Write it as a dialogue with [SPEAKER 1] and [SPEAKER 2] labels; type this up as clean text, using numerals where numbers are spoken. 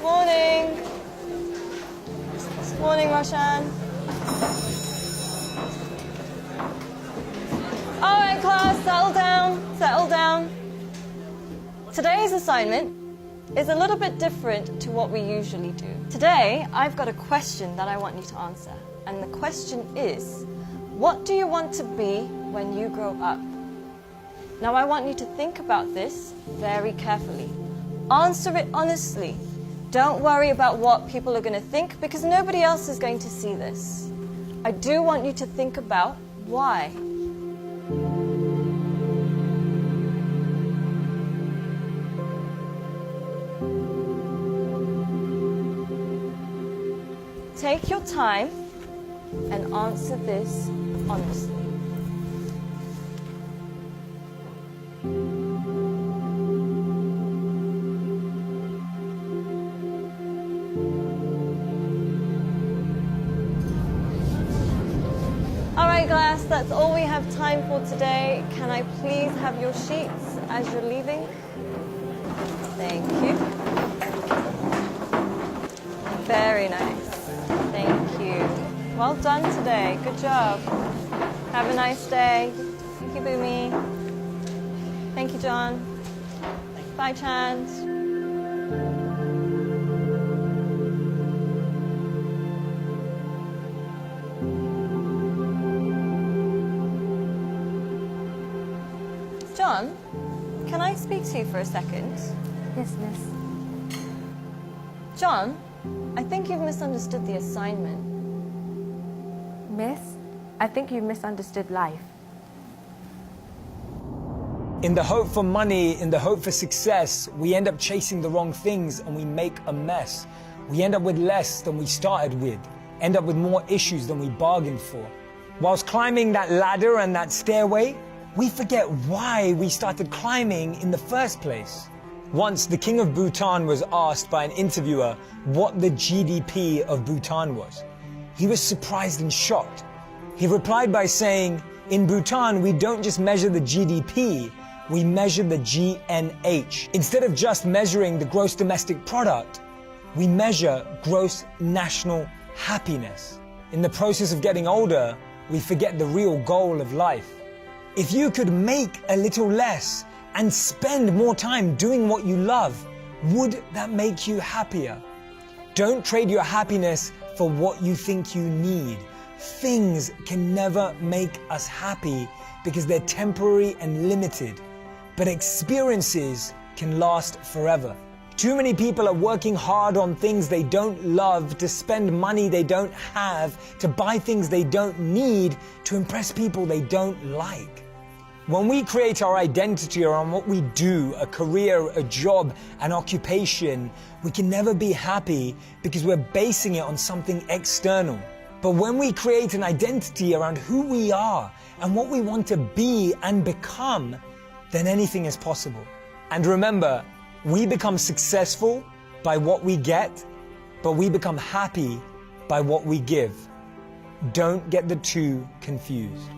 [SPEAKER 1] Morning. Morning, Roshan. All right, class, settle down, settle down. Today's assignment is a little bit different to what we usually do. Today, I've got a question that I want you to answer. And the question is, what do you want to be when you grow up? Now, I want you to think about this very carefully. Answer it honestly. Don't worry about what people are going to think, because nobody else is going to see this. I do want you to think about why. Take your time and answer this honestly. All right, class, that's all we have time for today. Can I please have your sheets as you're leaving? Thank you. Very nice. Thank you. Well done today. Good job. Have a nice day. Thank you, Boomy. Thank you, John. Bye, Chand. John, can I speak to you for a second?
[SPEAKER 2] Yes, miss.
[SPEAKER 1] John, I think you've misunderstood the assignment.
[SPEAKER 2] Miss, I think you misunderstood life.
[SPEAKER 3] In the hope for money, in the hope for success, we end up chasing the wrong things and we make a mess. We end up with less than we started with, end up with more issues than we bargained for. Whilst climbing that ladder and that stairway, we forget why we started climbing in the first place. Once, the king of Bhutan was asked by an interviewer what the GDP of Bhutan was. He was surprised and shocked. He replied by saying, in Bhutan, we don't just measure the GDP, we measure the GNH. Instead of just measuring the gross domestic product, we measure gross national happiness. In the process of getting older, we forget the real goal of life. If you could make a little less and spend more time doing what you love, would that make you happier? Don't trade your happiness for what you think you need. Things can never make us happy because they're temporary and limited, but experiences can last forever. Too many people are working hard on things they don't love, to spend money they don't have, to buy things they don't need, to impress people they don't like. When we create our identity around what we do, a career, a job, an occupation, we can never be happy because we're basing it on something external. But when we create an identity around who we are and what we want to be and become, then anything is possible. And remember, we become successful by what we get, but we become happy by what we give. Don't get the two confused.